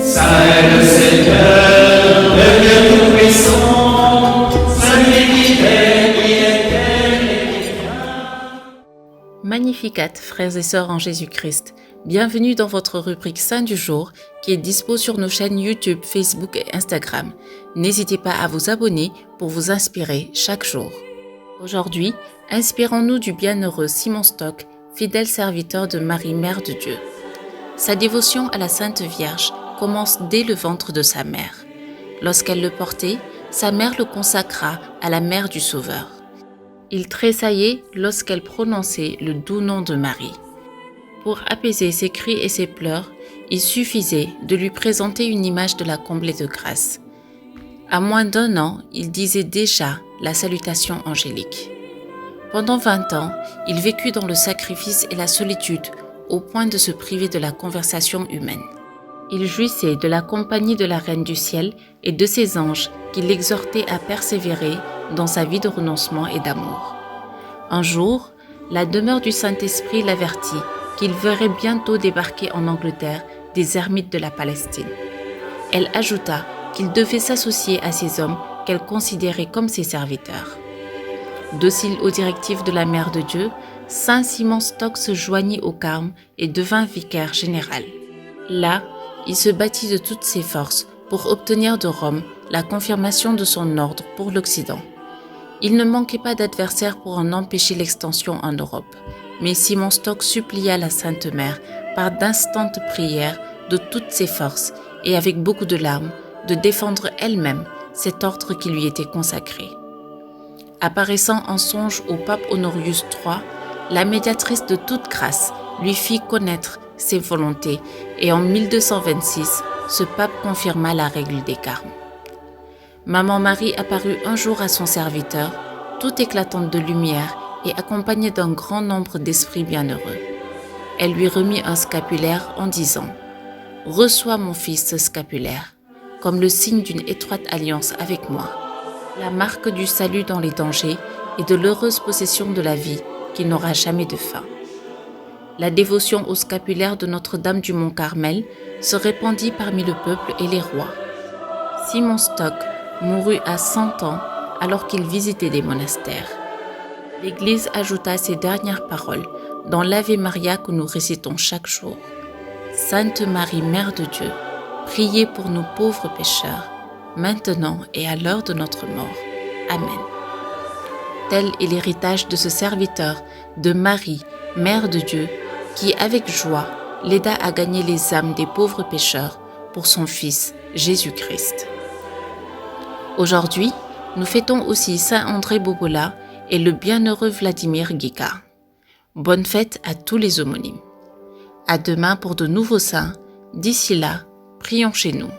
Saint le Seigneur, le Dieu tout-puissant, Saint qui est Magnificat, frères et sœurs en Jésus-Christ. Bienvenue dans votre rubrique Saint du jour qui est dispo sur nos chaînes YouTube, Facebook et Instagram. N'hésitez pas à vous abonner pour vous inspirer chaque jour. Aujourd'hui, inspirons-nous du bienheureux Simon Stock, fidèle serviteur de Marie, Mère de Dieu. Sa dévotion à la Sainte Vierge commence dès le ventre de sa mère. Lorsqu'elle le portait, sa mère le consacra à la Mère du Sauveur. Il tressaillait lorsqu'elle prononçait le doux nom de Marie. Pour apaiser ses cris et ses pleurs, il suffisait de lui présenter une image de la comblée de grâce. À moins d'1 an, il disait déjà la salutation angélique. Pendant 20 ans, il vécut dans le sacrifice et la solitude, au point de se priver de la conversation humaine. Il jouissait de la compagnie de la Reine du Ciel et de ses anges qui l'exhortaient à persévérer dans sa vie de renoncement et d'amour. Un jour, la demeure du Saint-Esprit l'avertit qu'il verrait bientôt débarquer en Angleterre des ermites de la Palestine. Elle ajouta qu'il devait s'associer à ces hommes qu'elle considérait comme ses serviteurs. Docile aux directives de la Mère de Dieu, Saint Simon Stock se joignit au Carme et devint vicaire général. Là, il se battit de toutes ses forces pour obtenir de Rome la confirmation de son ordre pour l'Occident. Il ne manquait pas d'adversaires pour en empêcher l'extension en Europe, mais Simon Stock supplia la Sainte Mère par d'instantes prières de toutes ses forces et avec beaucoup de larmes de défendre elle-même cet ordre qui lui était consacré. Apparaissant en songe au pape Honorius III, la médiatrice de toute grâce lui fit connaître ses volontés et en 1226, ce pape confirma la règle des carmes. Maman Marie apparut un jour à son serviteur, toute éclatante de lumière et accompagnée d'un grand nombre d'esprits bienheureux. Elle lui remit un scapulaire en disant « Reçois mon fils ce scapulaire, comme le signe d'une étroite alliance avec moi, la marque du salut dans les dangers et de l'heureuse possession de la vie qui n'aura jamais de fin. » La dévotion au scapulaire de Notre-Dame du Mont-Carmel se répandit parmi le peuple et les rois. Simon Stock mourut à 100 ans alors qu'il visitait des monastères. L'Église ajouta ces dernières paroles dans l'Ave Maria que nous récitons chaque jour. Sainte Marie, Mère de Dieu, priez pour nous pauvres pécheurs, maintenant et à l'heure de notre mort. Amen. Tel est l'héritage de ce serviteur de Marie, Mère de Dieu, qui, avec joie, l'aida à gagner les âmes des pauvres pécheurs pour son Fils, Jésus-Christ. Aujourd'hui, nous fêtons aussi Saint André Bobola et le bienheureux Vladimir Guica. Bonne fête à tous les homonymes. À demain pour de nouveaux saints. D'ici là, prions chez nous.